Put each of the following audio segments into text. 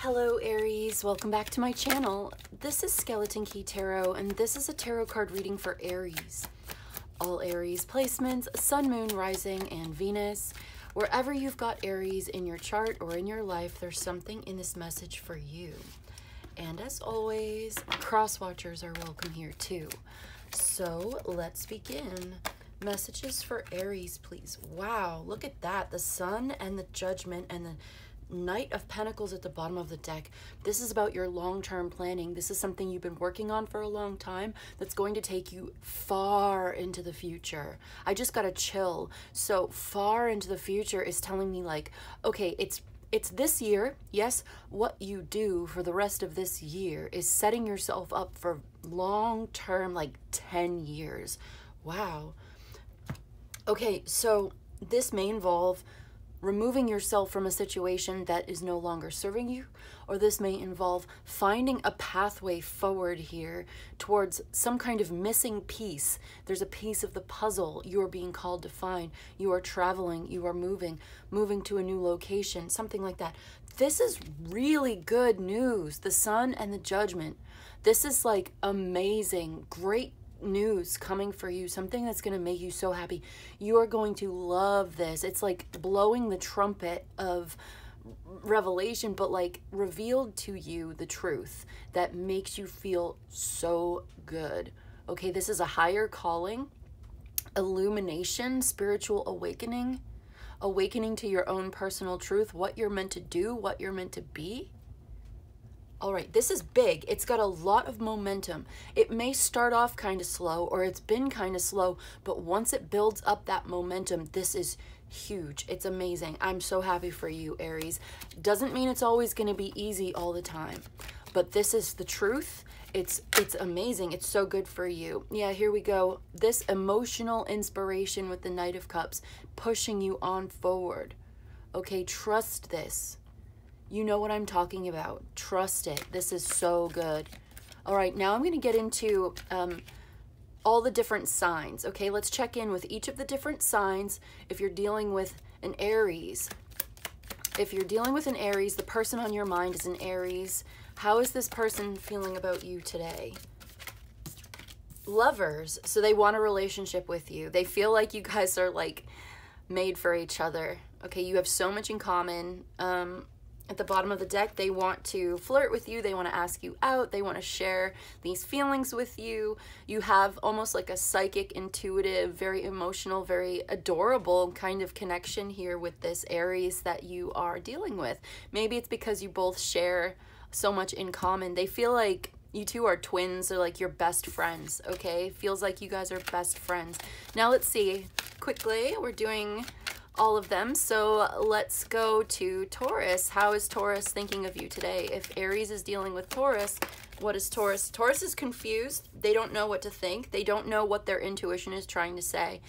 Hello Aries, welcome back to my channel. This is Skeleton Key Tarot and this is a tarot card reading for Aries. All Aries placements, Sun, Moon, Rising, and Venus. Wherever you've got Aries in your chart or in your life, there's something in this message for you. And as always, cross watchers are welcome here too. So let's begin. Messages for Aries, please. Wow, look at that. The Sun and the Judgment and the Knight of Pentacles at the bottom of the deck. This is about your long-term planning. This is something you've been working on for a long time that's going to take you far into the future. I just got a chill. So far into the future is telling me like, okay, it's this year. Yes, what you do for the rest of this year is setting yourself up for long-term, like 10 years. Wow. Okay, so this may involve removing yourself from a situation that is no longer serving you, or this may involve finding a pathway forward here towards some kind of missing piece. There's a piece of the puzzle you are being called to find. You are traveling, you are moving to a new location, something like that. This is really good news. The Sun and the Judgment. This is like amazing, great news coming for you, something that's going to make you so happy. You are going to love this. It's like blowing the trumpet of revelation, but like revealed to you the truth that makes you feel so good. Okay, this is a higher calling, illumination, spiritual awakening, awakening to your own personal truth, what you're meant to do, what you're meant to be. All right, this is big. It's got a lot of momentum. It may start off kind of slow, or it's been kind of slow, but once it builds up that momentum, this is huge. It's amazing. I'm so happy for you, Aries. Doesn't mean it's always going to be easy all the time, but this is the truth. It's amazing. It's so good for you. Yeah, here we go. This emotional inspiration with the Knight of Cups pushing you on forward. Okay, trust this. You know what I'm talking about. Trust it. This is so good. All right, now I'm going to get into all the different signs. Okay, let's check in with each of the different signs. If you're dealing with an Aries, the person on your mind is an Aries. How is this person feeling about you today? Lovers. So they want a relationship with you. They feel like you guys are like made for each other. Okay, you have so much in common. At the bottom of the deck, they want to flirt with you. They want to ask you out. They want to share these feelings with you. You have almost like a psychic, intuitive, very emotional, very adorable kind of connection here with this Aries that you are dealing with. Maybe it's because you both share so much in common. They feel like you two are twins or like you're best friends, okay? Feels like you guys are best friends. Now let's see. Quickly, we're doing all of them. So let's go to Taurus. How is Taurus thinking of you today? If Aries is dealing with Taurus, what is Taurus? Taurus is confused. They don't know what to think. They don't know what their intuition is trying to say.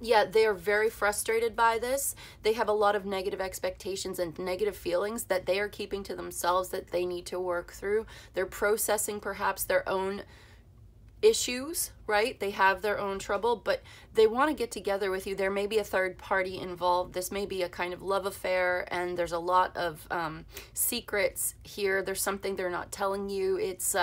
Yeah, they are very frustrated by this. They have a lot of negative expectations and negative feelings that they are keeping to themselves that they need to work through. They're processing perhaps their own issues, right? They have their own trouble, but they want to get together with you. There may be a third party involved. This may be a kind of love affair, and there's a lot of secrets here. There's something they're not telling you. It's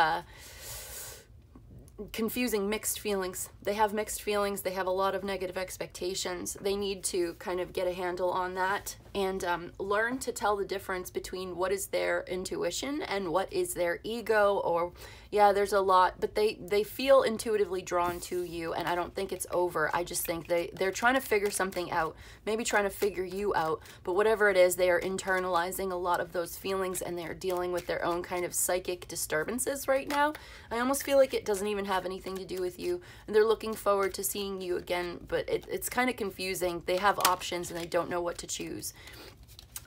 confusing, mixed feelings. They have mixed feelings. They have a lot of negative expectations. They need to kind of get a handle on that and learn to tell the difference between what is their intuition and what is their ego. Or yeah, there's a lot, but they feel intuitively drawn to you, and I don't think it's over. I just think they're trying to figure something out, maybe trying to figure you out, but whatever it is, they are internalizing a lot of those feelings, and they're dealing with their own kind of psychic disturbances right now. I almost feel like it doesn't even have anything to do with you, and they're looking forward to seeing you again, but it's kind of confusing. They have options and they don't know what to choose.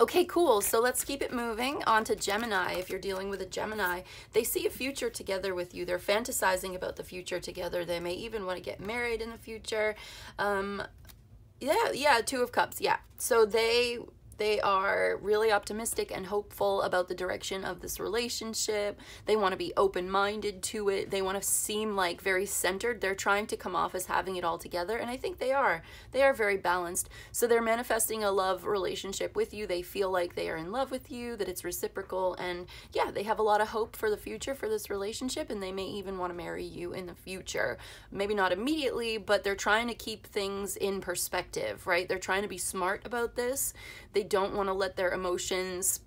Okay, cool. So let's keep it moving on to Gemini. If you're dealing with a Gemini, they see a future together with you. They're fantasizing about the future together. They may even want to get married in the future. Yeah, Two of Cups. Yeah. So they They are really optimistic and hopeful about the direction of this relationship. They want to be open-minded to it. They want to seem like very centered. They're trying to come off as having it all together, and I think they are. They are very balanced. So they're manifesting a love relationship with you. They feel like they are in love with you, that it's reciprocal, and yeah, they have a lot of hope for the future for this relationship, and they may even want to marry you in the future. Maybe not immediately, but they're trying to keep things in perspective, right? They're trying to be smart about this. They don't want to let their emotions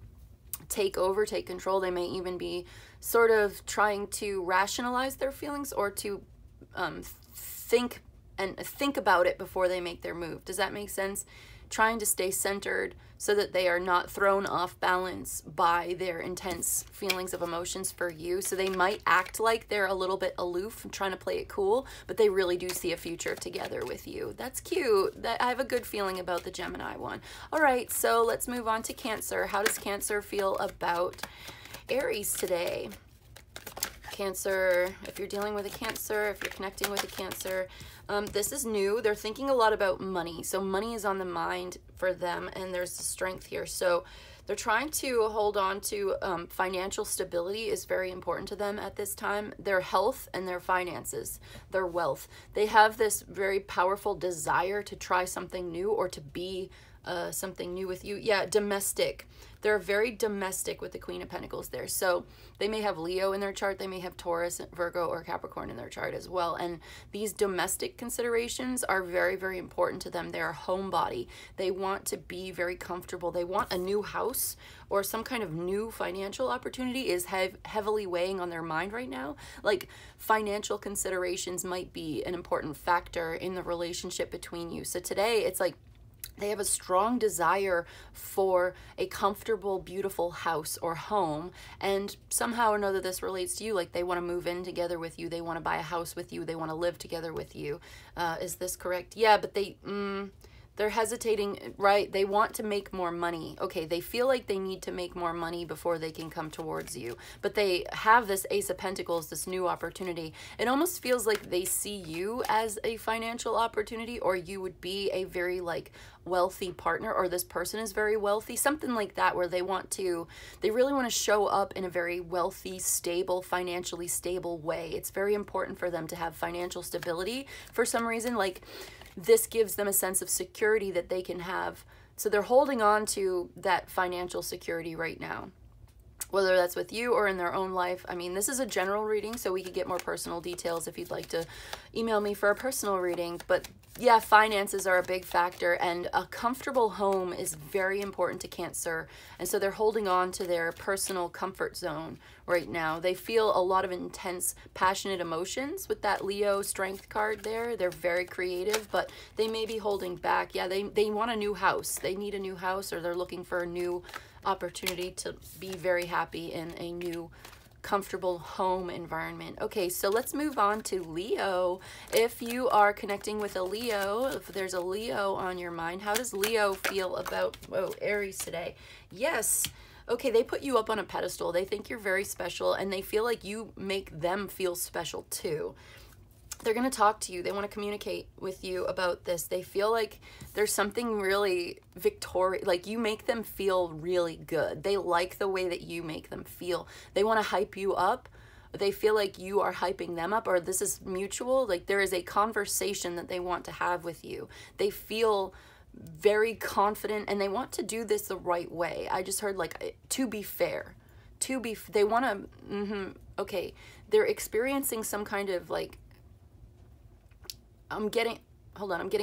take over, take control. They may even be sort of trying to rationalize their feelings or to think about it before they make their move. Does that make sense? Trying to stay centered so that they are not thrown off balance by their intense feelings of emotions for you. So they might act like they're a little bit aloof and trying to play it cool, but they really do see a future together with you. That's cute. I have a good feeling about the Gemini one. All right, so let's move on to Cancer. How does Cancer feel about Aries today? Cancer, if you're dealing with a Cancer, if you're connecting with a Cancer, this is new. They're thinking a lot about money. So money is on the mind for them, and there's the strength here. So they're trying to hold on to financial stability is very important to them at this time. Their health and their finances, their wealth. They have this very powerful desire to try something new or to be something new with you. Yeah, domestic. They're very domestic with the Queen of Pentacles there. So they may have Leo in their chart. They may have Taurus, Virgo, or Capricorn in their chart as well. And these domestic considerations are very, very important to them. They're a homebody. They want to be very comfortable. They want a new house or some kind of new financial opportunity is heavily weighing on their mind right now. Like financial considerations might be an important factor in the relationship between you. So today it's like, they have a strong desire for a comfortable, beautiful house or home. And somehow or another, this relates to you. Like they want to move in together with you. They want to buy a house with you. They want to live together with you. Is this correct? Yeah, but they're hesitating, right? They want to make more money. Okay, they feel like they need to make more money before they can come towards you. But they have this Ace of Pentacles, this new opportunity. It almost feels like they see you as a financial opportunity, or you would be a very like wealthy partner, or this person is very wealthy, something like that, where they really want to show up in a very wealthy, stable, financially stable way. It's very important for them to have financial stability for some reason. Like this gives them a sense of security that they can have. So they're holding on to that financial security right now, whether that's with you or in their own life. I mean, this is a general reading, so we could get more personal details if you'd like to email me for a personal reading. But yeah, finances are a big factor, and a comfortable home is very important to Cancer. And so they're holding on to their personal comfort zone right now. They feel a lot of intense, passionate emotions with that Leo strength card there. They're very creative, but they may be holding back. Yeah, they want a new house. They need a new house, or they're looking for a new opportunity to be very happy in a new comfortable home environment. Okay, so let's move on to Leo. If you are connecting with a Leo, if there's a Leo on your mind, how does Leo feel about Aries today? Yes. Okay, they put you up on a pedestal. They think you're very special, and they feel like you make them feel special too. They're going to talk to you. They want to communicate with you about this. They feel like there's something really victorious, like you make them feel really good. They like the way that you make them feel. They want to hype you up. They feel like you are hyping them up, or this is mutual. Like there is a conversation that they want to have with you. They feel very confident, and they want to do this the right way. I just heard like, to be fair. They want to, okay, they're experiencing some kind of like, I'm getting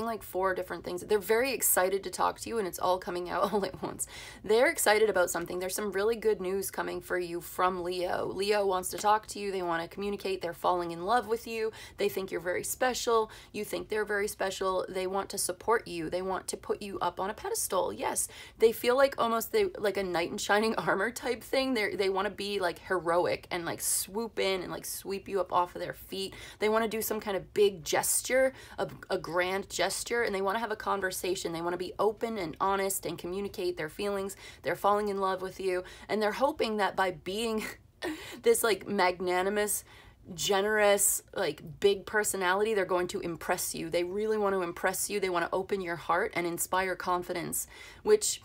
like 4 different things. They're very excited to talk to you, and it's all coming out all at once. They're excited about something. There's some really good news coming for you from Leo. Leo wants to talk to you. They want to communicate. They're falling in love with you. They think you're very special. You think they're very special. They want to support you. They want to put you up on a pedestal. Yes, they feel like almost like a knight in shining armor type thing. They want to be like heroic and like swoop in and like sweep you up off of their feet. They want to do some kind of big gesture, a grand gesture, and they want to have a conversation. They want to be open and honest and communicate their feelings. They're falling in love with you, and they're hoping that by being this like magnanimous, generous, like big personality, they're going to impress you. They really want to impress you. They want to open your heart and inspire confidence, which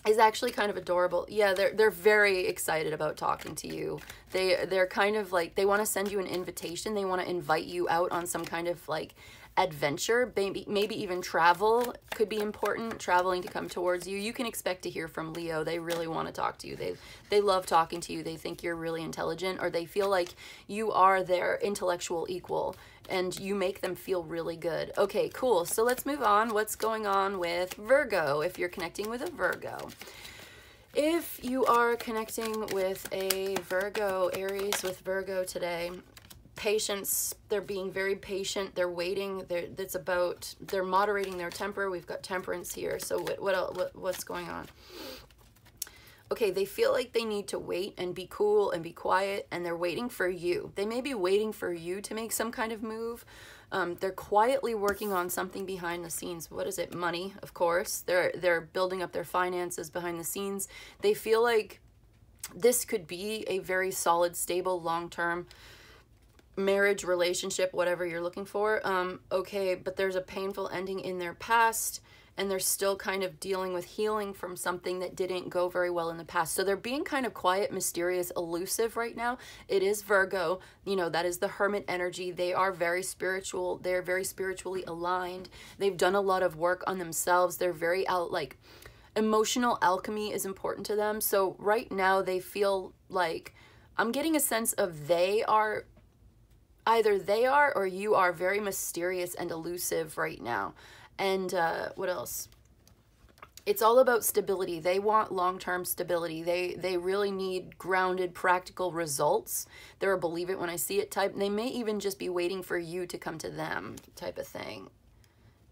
is actually kind of adorable. Yeah, they're very excited about talking to you. They're kind of like, they want to send you an invitation. They want to invite you out on some kind of like adventure, maybe even travel could be important, traveling to come towards you. You can expect to hear from Leo. They really want to talk to you. They love talking to you. They think you're really intelligent, or they feel like you are their intellectual equal and you make them feel really good. Okay, cool. So let's move on. What's going on with Virgo if you're connecting with a Virgo? If you are connecting with a Virgo, Aries with Virgo today, patience, they're being very patient, they're waiting, they're moderating their temper. We've got temperance here. So what's going on? Okay, they feel like they need to wait and be cool and be quiet, and they're waiting for you. They may be waiting for you to make some kind of move. They're quietly working on something behind the scenes. What is it? Money, of course. They're building up their finances behind the scenes. They feel like this could be a very solid, stable, long-term marriage, relationship, whatever you're looking for. Okay, but there's a painful ending in their past, and they're still kind of dealing with healing from something that didn't go very well in the past. So they're being kind of quiet, mysterious, elusive right now. It is Virgo, you know, that is the hermit energy. They are very spiritual. They're very spiritually aligned. They've done a lot of work on themselves. They're very emotional alchemy is important to them. So right now they feel like, I'm getting a sense of either they are or you are very mysterious and elusive right now. And what else? It's all about stability. They want long-term stability. They really need grounded, practical results. They're a believe it when I see it type. They may even just be waiting for you to come to them type of thing.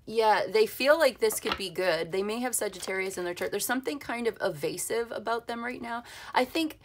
Yeah, they feel like this could be good. They may have Sagittarius in their chart. There's something kind of evasive about them right now. I think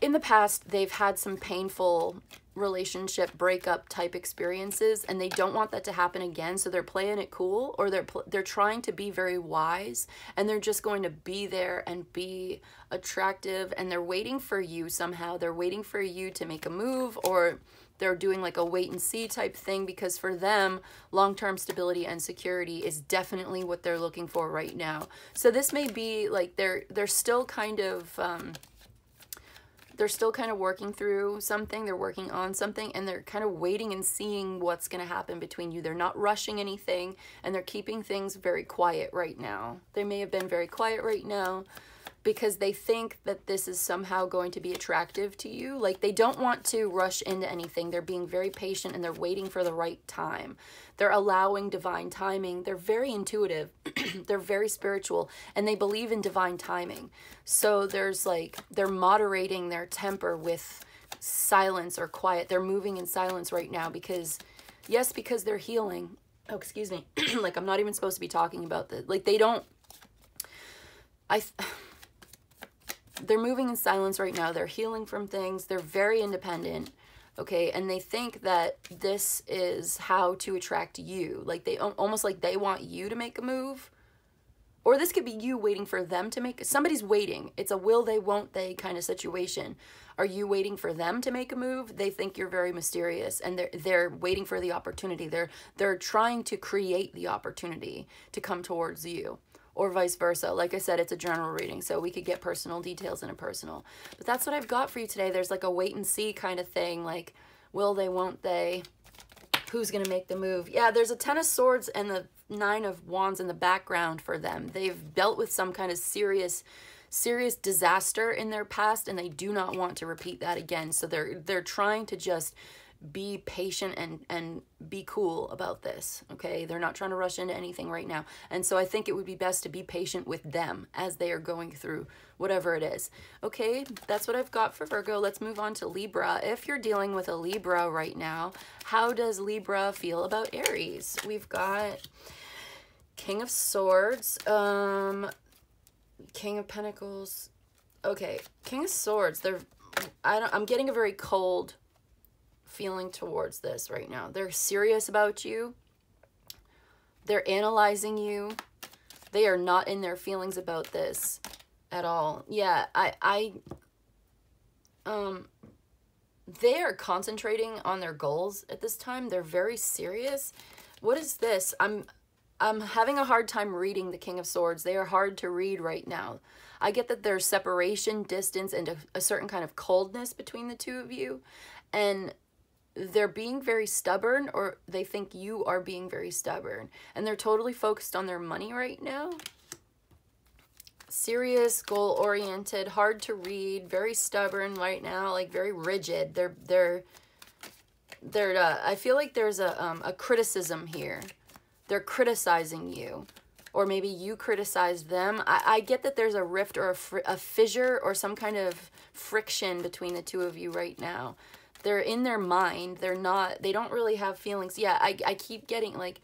in the past, they've had some painful relationship breakup type experiences, and they don't want that to happen again. So they're playing it cool, or they're trying to be very wise, and they're just going to be there and be attractive, and they're waiting for you somehow. They're waiting for you to make a move, or they're doing like a wait and see type thing, because for them, long-term stability and security is definitely what they're looking for right now. So this may be like they're still kind of working through something. They're working on something, and they're kind of waiting and seeing what's going to happen between you. They're not rushing anything, and they're keeping things very quiet right now. They may have been very quiet right now because they think that this is somehow going to be attractive to you. Like, they don't want to rush into anything. They're being very patient, and they're waiting for the right time. They're allowing divine timing. They're very intuitive. They're very spiritual, and they believe in divine timing. So there's like, they're moderating their temper with silence or quiet. They're moving in silence right now because, yes, because they're healing. Oh, excuse me. Like, I'm not even supposed to be talking about this. Like, they don't, they're moving in silence right now. They're healing from things. They're very independent. Okay, and they think that this is how to attract you. Like, they almost like they want you to make a move. Or this could be you waiting for them to make, somebody's waiting. It's a will they, won't they kind of situation. Are you waiting for them to make a move? They think you're very mysterious, and they're waiting for the opportunity. They're trying to create the opportunity to come towards you, or vice versa. Like I said, it's a general reading, so we could get personal details in a personal. But that's what I've got for you today. There's like a wait and see kind of thing, like will they, won't they? Who's going to make the move? Yeah, there's a Ten of Swords and the Nine of Wands in the background for them. They've dealt with some kind of serious disaster in their past, and they do not want to repeat that again. So they're trying to just be patient and be cool about this. Okay, they're not trying to rush into anything right now. And so I think it would be best to be patient with them as they are going through whatever it is. Okay, that's what I've got for Virgo. Let's move on to Libra. If you're dealing with a Libra right now, how does Libra feel about Aries? We've got King of Swords, King of Pentacles. Okay, King of Swords. I'm getting a very cold feeling towards this right now. They're serious about you. They're analyzing you. They are not in their feelings about this at all. Yeah, they are concentrating on their goals at this time. They're very serious. What is this? I'm having a hard time reading the King of Swords. They are hard to read right now. I get that there's separation, distance, and a certain kind of coldness between the two of you. And they're being very stubborn, or they think you are being very stubborn. And they're totally focused on their money right now. Serious, goal-oriented, hard to read, very stubborn right now, like very rigid. I feel like there's a criticism here. They're criticizing you. Or maybe you criticize them. I get that there's a rift or a fissure or some kind of friction between the two of you right now. They're in their mind. They don't really have feelings. Yeah, I keep getting like,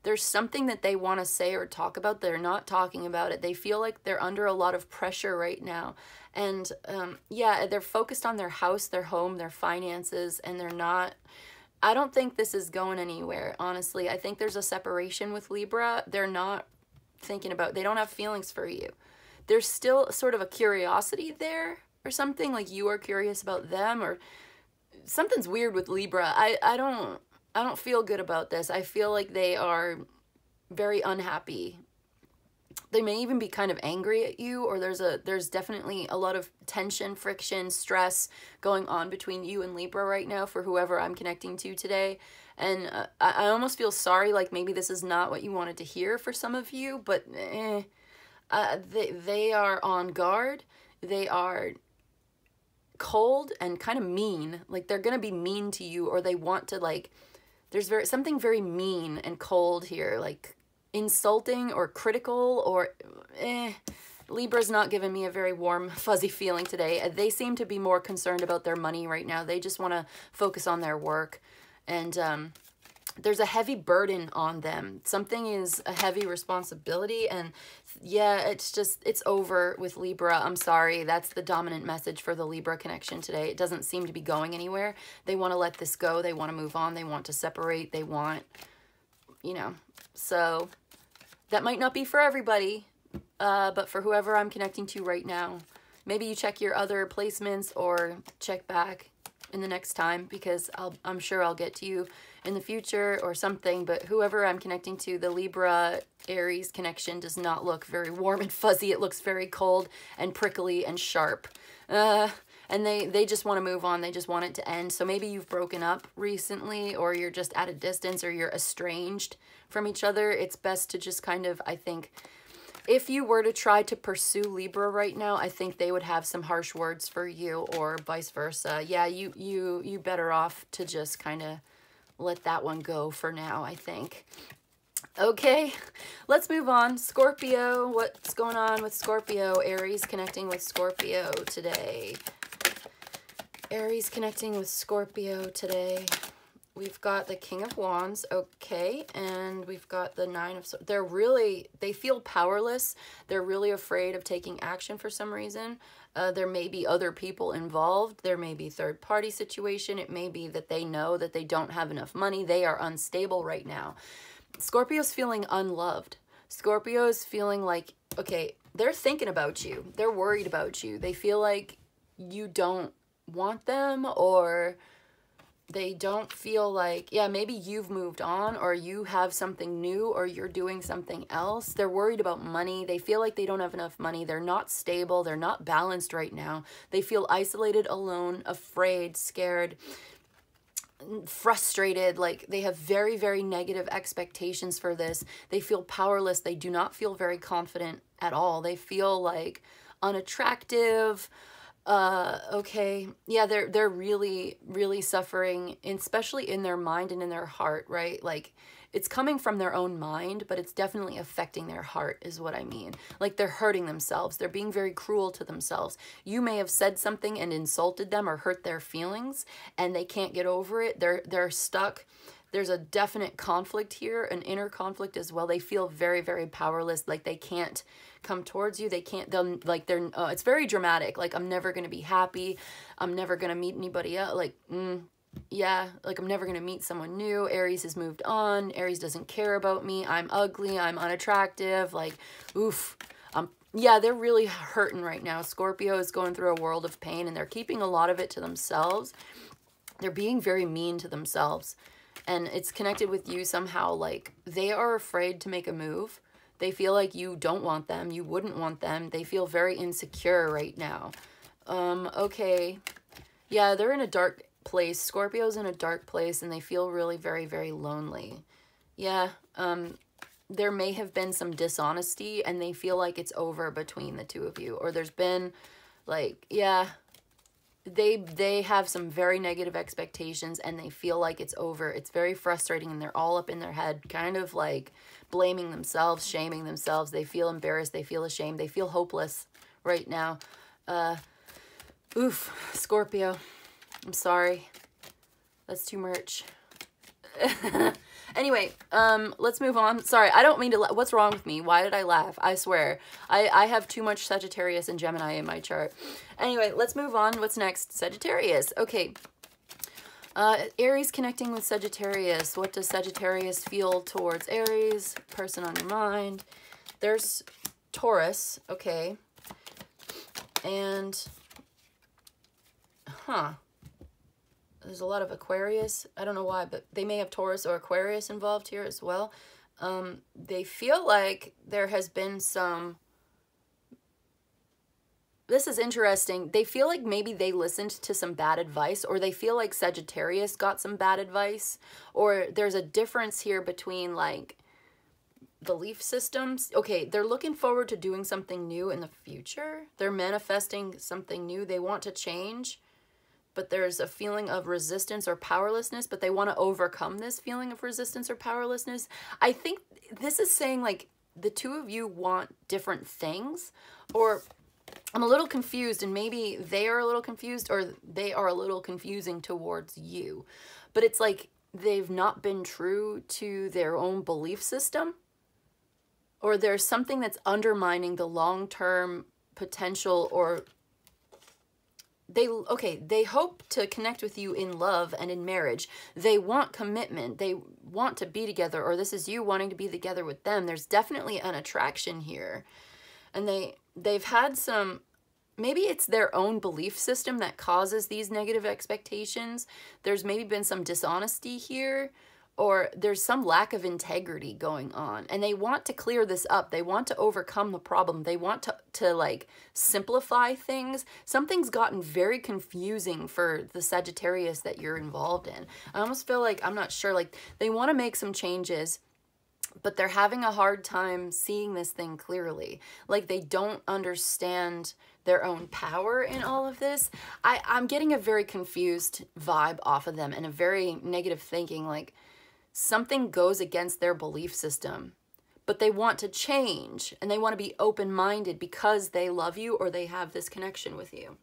there's something that they want to say or talk about. They're not talking about it. They feel like they're under a lot of pressure right now. And yeah, they're focused on their house, their home, their finances, and I don't think this is going anywhere, honestly. I think there's a separation with Libra. They're not thinking about, they don't have feelings for you. There's still sort of a curiosity there or something, like you are curious about them, or something's weird with Libra. I don't feel good about this. I feel like they are very unhappy. They may even be kind of angry at you, or there's definitely a lot of tension, friction, stress going on between you and Libra right now for whoever I'm connecting to today. And I almost feel sorry, like maybe this is not what you wanted to hear for some of you, but they are on guard. They are cold and kind of mean. Like they're going to be mean to you, or they want to, like, there's something very mean and cold here, like insulting or critical, or Libra's not giving me a very warm, fuzzy feeling today. They seem to be more concerned about their money right now. They just want to focus on their work. And there's a heavy burden on them. Something is a heavy responsibility. And yeah, it's over with Libra. I'm sorry. That's the dominant message for the Libra connection today. It doesn't seem to be going anywhere. They want to let this go. They want to move on. They want to separate. They want, so that might not be for everybody, but for whoever I'm connecting to right now, maybe you check your other placements or check back in the next time, because I'm sure I'll get to you in the future or something. But whoever I'm connecting to, the Libra Aries connection does not look very warm and fuzzy. It looks very cold and prickly and sharp. And they just want to move on. They just want it to end. So maybe you've broken up recently, or you're just at a distance, or you're estranged from each other. It's best to just kind of, I think, if you were to try to pursue Libra right now, I think they would have some harsh words for you, or vice versa. Yeah, you better off to just kind of let that one go for now, I think. Okay, let's move on. Scorpio, what's going on with Scorpio? Aries connecting with Scorpio today. Aries connecting with Scorpio today. We've got the King of Wands, okay, and we've got the Nine of Swords. They feel powerless. They're really afraid of taking action for some reason. There may be other people involved. There may be third-party situation. It may be that they know that they don't have enough money. They are unstable right now. Scorpio's feeling unloved. Scorpio's feeling like, okay, they're thinking about you. They're worried about you. They feel like you don't want them, or they don't feel like, yeah, maybe you've moved on, or you have something new, or you're doing something else. They're worried about money. They feel like they don't have enough money. They're not stable. They're not balanced right now. They feel isolated, alone, afraid, scared, frustrated. Like they have very, very negative expectations for this. They feel powerless. They do not feel very confident at all. They feel like unattractive. Okay, yeah, they're really, really suffering, especially in their mind and in their heart, right? Like it's coming from their own mind, but it's definitely affecting their heart is what I mean. Like they're hurting themselves. They're being very cruel to themselves. You may have said something and insulted them or hurt their feelings, and they can't get over it. They're stuck. There's a definite conflict here, an inner conflict as well. They feel very, very powerless. Like they can't come towards you. They can't, it's very dramatic. Like, I'm never going to be happy. I'm never going to meet anybody else. Like, yeah, like I'm never going to meet someone new. Aries has moved on. Aries doesn't care about me. I'm ugly. I'm unattractive. Like, oof. Yeah, they're really hurting right now. Scorpio is going through a world of pain, and they're keeping a lot of it to themselves. They're being very mean to themselves. and it's connected with you somehow. Like, they are afraid to make a move. They feel like you don't want them. You wouldn't want them. They feel very insecure right now. Okay. Yeah, they're in a dark place. Scorpio's in a dark place, and they feel really very, very lonely. Yeah, there may have been some dishonesty, and they feel like it's over between the two of you. Or there's been, like, yeah, they have some very negative expectations, and they feel like it's over. It's very frustrating, and they're all up in their head, kind of like blaming themselves, shaming themselves. They feel embarrassed. They feel ashamed. They feel hopeless right now. Oof, Scorpio. I'm sorry. That's too much. Anyway, let's move on. Sorry, I don't mean to what's wrong with me? Why did I laugh? I swear. I have too much Sagittarius and Gemini in my chart. Anyway, let's move on. What's next? Sagittarius. Okay. Aries connecting with Sagittarius. What does Sagittarius feel towards Aries? Person on your mind. There's Taurus. Okay. And, there's a lot of Aquarius. I don't know why, but they may have Taurus or Aquarius involved here as well. They feel like there has been some... This is interesting. They feel like maybe they listened to some bad advice, or they feel like Sagittarius got some bad advice, or there's a difference here between, like, belief systems. Okay, they're looking forward to doing something new in the future. They're manifesting something new. They want to change, but there's a feeling of resistance or powerlessness, but they want to overcome this feeling of resistance or powerlessness. I think this is saying, like, the two of you want different things, or I'm a little confused, and maybe they are a little confused, or they are a little confusing towards you. But it's like they've not been true to their own belief system, or there's something that's undermining the long-term potential, or they hope to connect with you in love and in marriage. They want commitment. They want to be together, or this is you wanting to be together with them. There's definitely an attraction here. And they've had some, maybe it's their own belief system that causes these negative expectations. There's maybe been some dishonesty here, or there's some lack of integrity going on. And they want to clear this up. They want to overcome the problem. They want to like simplify things. Something's gotten very confusing for the Sagittarius that you're involved in. I almost feel like, I'm not sure, like they want to make some changes, but they're having a hard time seeing this thing clearly. Like they don't understand their own power in all of this. I'm getting a very confused vibe off of them, and a very negative thinking, like something goes against their belief system, but they want to change, and they want to be open-minded because they love you, or they have this connection with you.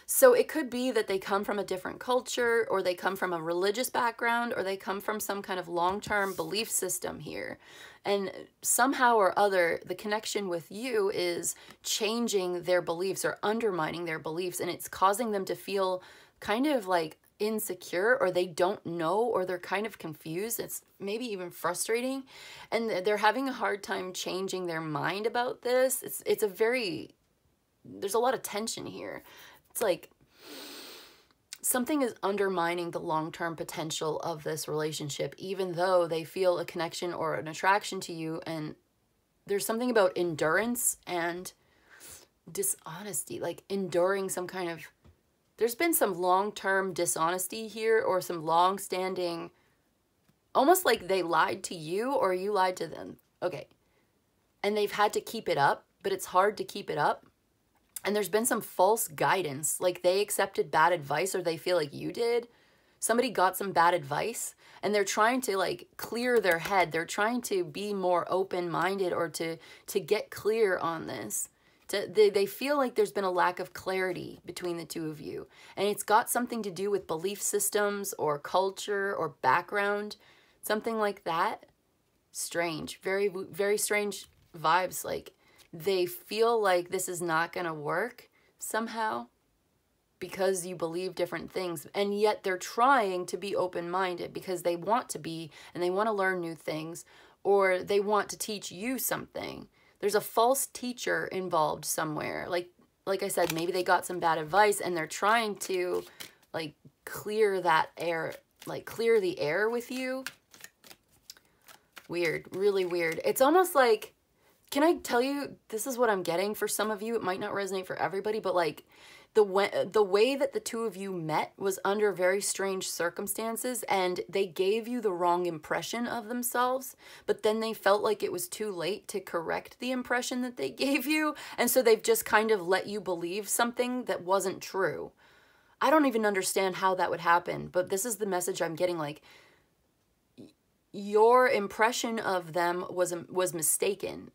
So it could be that they come from a different culture, or they come from a religious background, or they come from some kind of long-term belief system here. And somehow or other, the connection with you is changing their beliefs or undermining their beliefs, and it's causing them to feel kind of like insecure, or they don't know, or they're kind of confused. It's maybe even frustrating, and they're having a hard time changing their mind about this. It's a very, there's a lot of tension here. It's like something is undermining the long-term potential of this relationship, even though they feel a connection or an attraction to you. And there's something about endurance and dishonesty, like enduring some kind of, there's been some long-term dishonesty here, or some long-standing, almost like they lied to you or you lied to them. Okay. And they've had to keep it up, but it's hard to keep it up. And there's been some false guidance, like they accepted bad advice, or they feel like you did. Somebody got some bad advice, and they're trying to like clear their head. They're trying to be more open-minded, or to get clear on this. They feel like there's been a lack of clarity between the two of you. And it's got something to do with belief systems or culture or background, something like that. Strange, very, very strange vibes. Like they feel like this is not going to work somehow because you believe different things. And yet they're trying to be open-minded because they want to be, and they want to learn new things, or they want to teach you something. There's a false teacher involved somewhere. Like I said, maybe they got some bad advice, and they're trying to like clear that air like clear the air with you. Weird, really weird. It's almost like, can I tell you, this is what I'm getting for some of you. It might not resonate for everybody, but like the way that the two of you met was under very strange circumstances, and they gave you the wrong impression of themselves, but then they felt like it was too late to correct the impression that they gave you, and so they've just kind of let you believe something that wasn't true. I don't even understand how that would happen, but this is the message I'm getting, like, your impression of them was mistaken.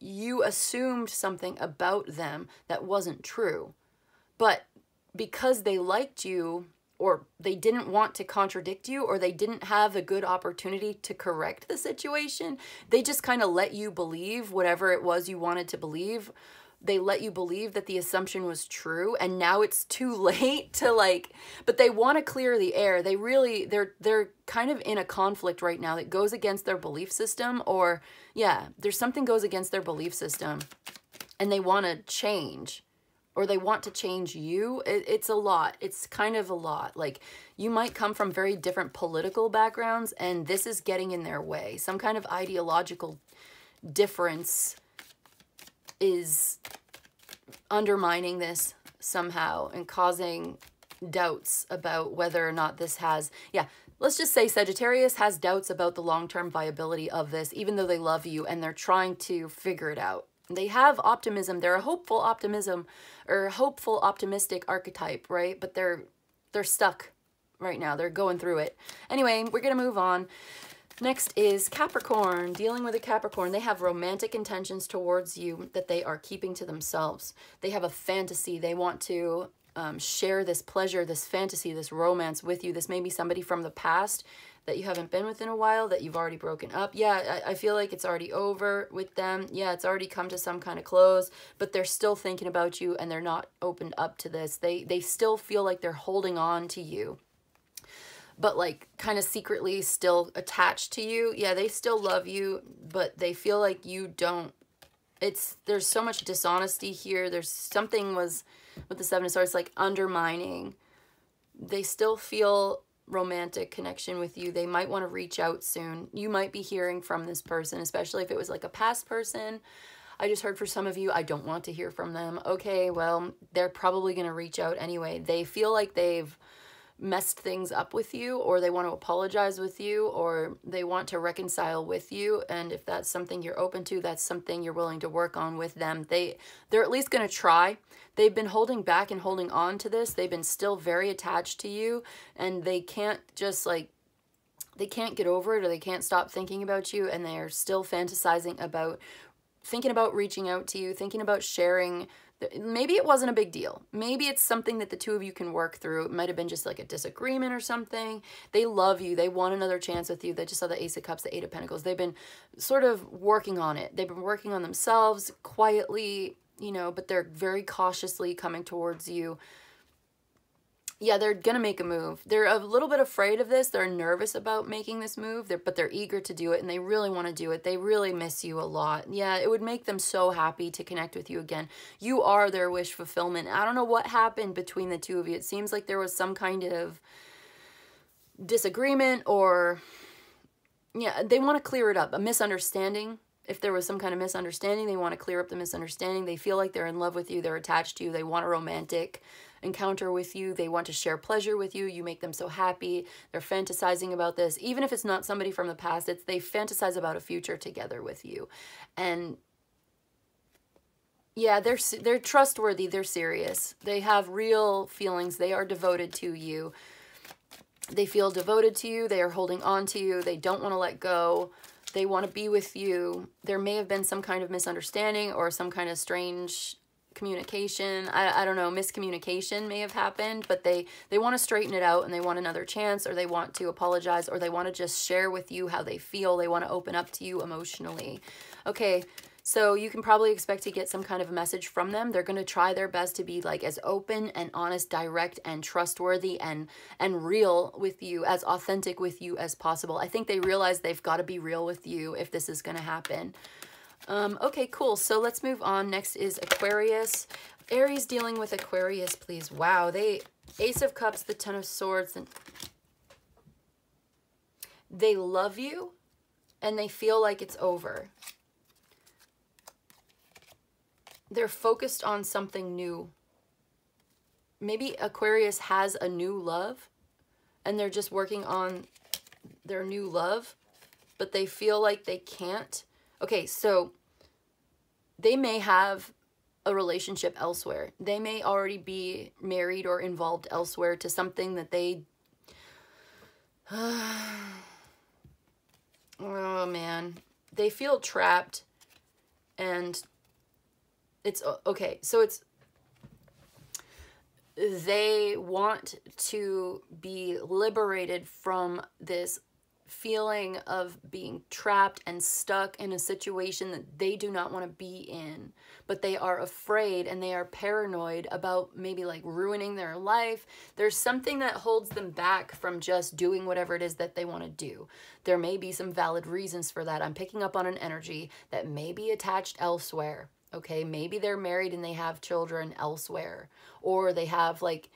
You assumed something about them that wasn't true. But because they liked you, or they didn't want to contradict you, or they didn't have a good opportunity to correct the situation, they just kind of let you believe whatever it was you wanted to believe. They let you believe that the assumption was true, and now it's too late to like, but they want to clear the air. They really, they're kind of in a conflict right now that goes against their belief system, or yeah, there's something goes against their belief system, and they want to change, or they want to change you. It's a lot. It's kind of a lot. Like, you might come from very different political backgrounds, and this is getting in their way. Some kind of ideological difference is undermining this somehow and causing doubts about whether or not this has, yeah, let's just say Sagittarius has doubts about the long-term viability of this, even though they love you and they're trying to figure it out. They have optimism. They're a hopeful optimism, or hopeful optimistic archetype, right? But they're stuck right now. They're going through it. Anyway, we're going to move on. Next is Capricorn. Dealing with a Capricorn, they have romantic intentions towards you that they are keeping to themselves. They have a fantasy. They want to share this pleasure, this fantasy, this romance with you. This may be somebody from the past that you haven't been with in a while, that you've already broken up. Yeah, I feel like it's already over with them. Yeah, it's already come to some kind of close, but they're still thinking about you, and they're not opened up to this. They still feel like they're holding on to you, but like kind of secretly still attached to you. Yeah, they still love you, but they feel like you don't. There's so much dishonesty here. There's something was with the Seven of Swords, like undermining. They still feel romantic connection with you. They might want to reach out soon. You might be hearing from this person, especially if it was like a past person. I just heard for some of you, I don't want to hear from them. Okay, well, they're probably going to reach out anyway. They feel like they've messed things up with you, or they want to apologize with you, or they want to reconcile with you. And if that's something you're open to, that's something you're willing to work on with them. They're at least going to try. They've been holding back and holding on to this. They've been still very attached to you, and they can't just like, they can't get over it, or they can't stop thinking about you, and they are still fantasizing about, thinking about reaching out to you, thinking about sharing. Maybe it wasn't a big deal. Maybe it's something that the two of you can work through. It might have been just like a disagreement or something. They love you. They want another chance with you. They just saw the Ace of Cups, the Eight of Pentacles. They've been sort of working on it. They've been working on themselves quietly, you know, but they're very cautiously coming towards you. Yeah, they're going to make a move. They're a little bit afraid of this. They're nervous about making this move, but they're eager to do it, and they really want to do it. They really miss you a lot. Yeah, it would make them so happy to connect with you again. You are their wish fulfillment. I don't know what happened between the two of you. It seems like there was some kind of disagreement, or, yeah, they want to clear it up. A misunderstanding. If there was some kind of misunderstanding, they want to clear up the misunderstanding. They feel like they're in love with you. They're attached to you. They want a romantic encounter with you. They want to share pleasure with you. You make them so happy. They're fantasizing about this. Even if it's not somebody from the past, they fantasize about a future together with you. And yeah, they're trustworthy. They're serious. They have real feelings. They are devoted to you. They feel devoted to you. They are holding on to you. They don't want to let go. They want to be with you. There may have been some kind of misunderstanding or some kind of strange communication. I don't know, miscommunication may have happened, but they want to straighten it out, and they want another chance, or they want to apologize, or they want to just share with you how they feel. They want to open up to you emotionally. Okay, so you can probably expect to get some kind of a message from them. They're going to try their best to be like as open and honest, direct and trustworthy and real with you, as authentic with you as possible. I think they realize they've got to be real with you if this is going to happen. Okay, cool. So let's move on. Next is Aquarius. Aries dealing with Aquarius, please. Wow, Ace of Cups, the Ten of Swords, and they love you and they feel like it's over. They're focused on something new. Maybe Aquarius has a new love and they're just working on their new love, but they feel like they can't. Okay, so they may have a relationship elsewhere. They may already be married or involved elsewhere to something that they... Oh, man. They feel trapped and it's... Okay, so it's... They want to be liberated from this feeling of being trapped and stuck in a situation that they do not want to be in, but they are afraid and they are paranoid about maybe like ruining their life. There's something that holds them back from just doing whatever it is that they want to do. There may be some valid reasons for that. I'm picking up on an energy that may be attached elsewhere. Okay, maybe they're married and they have children elsewhere, or they have like,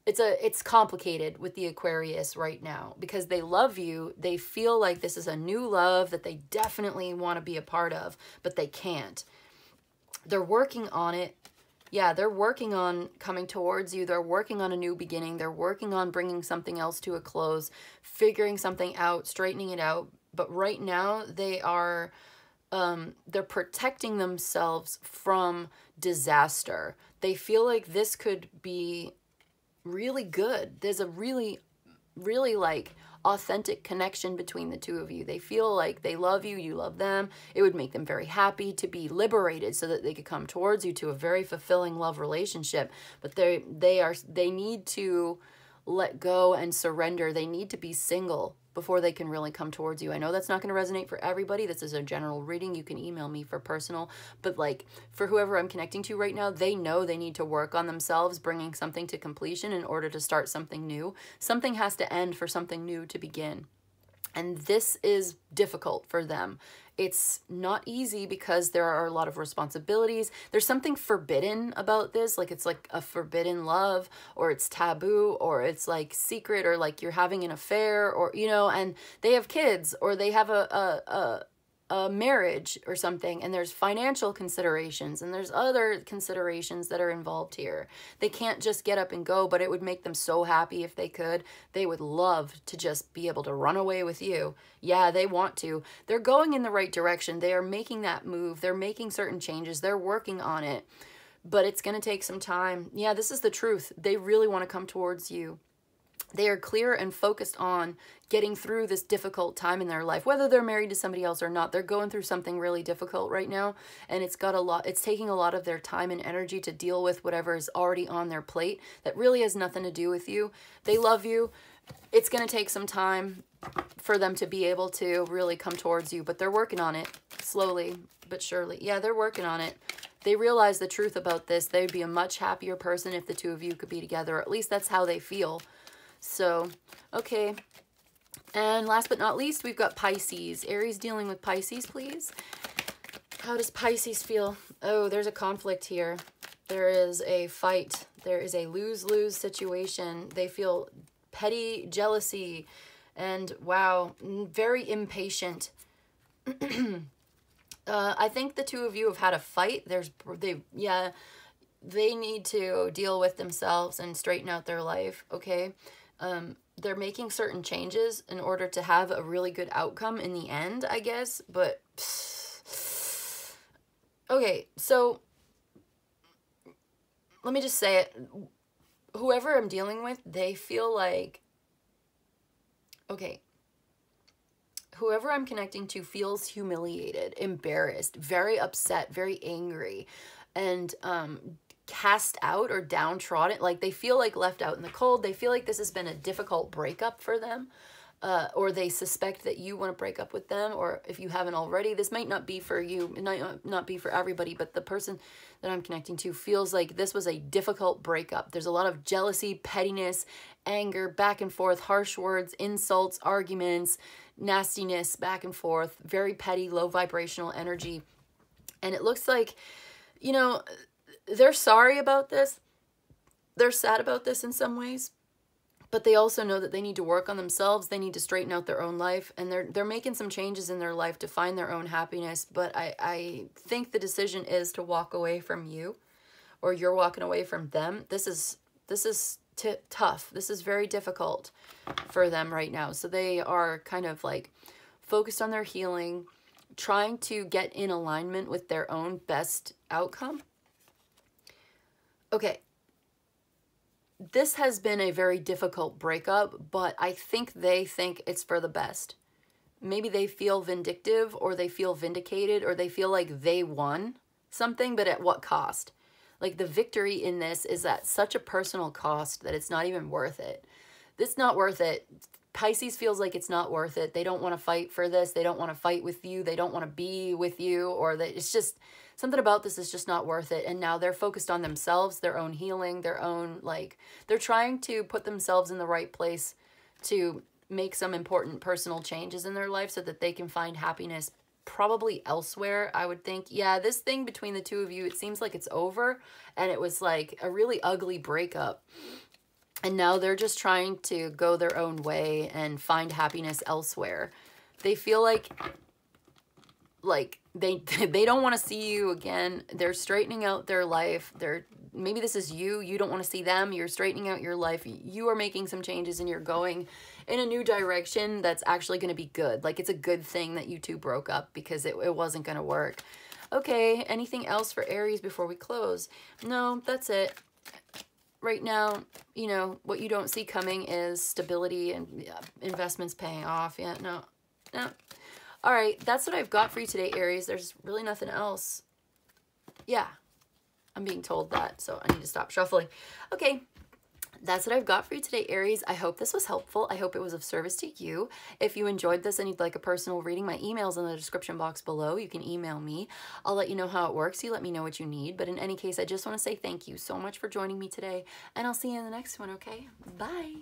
it's complicated with the Aquarius right now because they love you. They feel like this is a new love that they definitely want to be a part of, but they can't. They're working on it. Yeah, they're working on coming towards you. They're working on a new beginning. They're working on bringing something else to a close, figuring something out, straightening it out. But right now they are... they're protecting themselves from disaster. They feel like this could be really good. There's a really like authentic connection between the two of you. They feel like they love you, you love them. It would make them very happy to be liberated so that they could come towards you to a very fulfilling love relationship. But they need to let go and surrender. They need to be single before they can really come towards you. I know that's not going to resonate for everybody. This is a general reading. You can email me for personal. But like for whoever I'm connecting to right now, they know they need to work on themselves, bringing something to completion in order to start something new. Something has to end for something new to begin. And this is difficult for them. It's not easy because there are a lot of responsibilities. There's something forbidden about this. Like it's like a forbidden love, or it's taboo, or it's like secret, or like you're having an affair, or, you know, and they have kids, or they have a marriage or something, and there's financial considerations and there's other considerations that are involved here. They can't just get up and go, but it would make them so happy if they could. They would love to just be able to run away with you. Yeah, they want to. They're going in the right direction. They are making that move. They're making certain changes. They're working on it, but it's going to take some time. Yeah, this is the truth. They really want to come towards you. They are clear and focused on getting through this difficult time in their life, whether they're married to somebody else or not. They're going through something really difficult right now, and it's taking a lot of their time and energy to deal with whatever is already on their plate that really has nothing to do with you. They love you. It's going to take some time for them to be able to really come towards you, but they're working on it slowly but surely. Yeah, they're working on it. They realize the truth about this. They'd be a much happier person if the two of you could be together. At least that's how they feel. So, okay. And last but not least, we've got Pisces. Aries dealing with Pisces, please. How does Pisces feel? Oh, there's a conflict here. There is a fight. There is a lose-lose situation. They feel petty jealousy and, wow, very impatient. I think the two of you have had a fight. They need to deal with themselves and straighten out their life, okay? They're making certain changes in order to have a really good outcome in the end, I guess, but okay, so let me just say it. Whoever I'm dealing with, they feel like, okay, whoever I'm connecting to feels humiliated, embarrassed, very upset, very angry, and cast out or downtrodden. Like they feel like left out in the cold. They feel like this has been a difficult breakup for them, or they suspect that you want to break up with them, or if you haven't already. This might not be for you, it might not be for everybody, but the person that I'm connecting to feels like this was a difficult breakup. There's a lot of jealousy, pettiness, anger, back and forth, harsh words, insults, arguments, nastiness, back and forth, very petty, low vibrational energy. And it looks like, you know, they're sorry about this. They're sad about this in some ways, but they also know that they need to work on themselves. They need to straighten out their own life, and they're making some changes in their life to find their own happiness. But I think the decision is to walk away from you, or you're walking away from them. This is tough. This is very difficult for them right now. So they are kind of like focused on their healing, trying to get in alignment with their own best outcome. Okay. This has been a very difficult breakup, but I think they think it's for the best. Maybe they feel vindictive, or they feel vindicated, or they feel like they won something, but at what cost? Like, the victory in this is at such a personal cost that it's not even worth it. It's not worth it. Pisces feels like it's not worth it. They don't want to fight for this. They don't want to fight with you. They don't want to be with you, or that it's just something about this is just not worth it. And now they're focused on themselves, their own healing, their own, like, they're trying to put themselves in the right place to make some important personal changes in their life so that they can find happiness probably elsewhere, I would think. Yeah, this thing between the two of you, it seems like it's over, and it was like a really ugly breakup. And now they're just trying to go their own way and find happiness elsewhere. They feel like they don't want to see you again. They're straightening out their life. Maybe this is you. You don't want to see them. You're straightening out your life. You are making some changes, and you're going in a new direction that's actually going to be good. Like, it's a good thing that you two broke up, because it wasn't going to work. Okay, anything else for Aries before we close? No, that's it. Right now, you know, what you don't see coming is stability and investments paying off. Yeah, no. All right, that's what I've got for you today, Aries. There's really nothing else. Yeah, I'm being told that, so I need to stop shuffling. Okay, that's what I've got for you today, Aries. I hope this was helpful. I hope it was of service to you. If you enjoyed this and you'd like a personal reading, my email's in the description box below. You can email me. I'll let you know how it works. You let me know what you need. But in any case, I just want to say thank you so much for joining me today, and I'll see you in the next one, okay? Bye.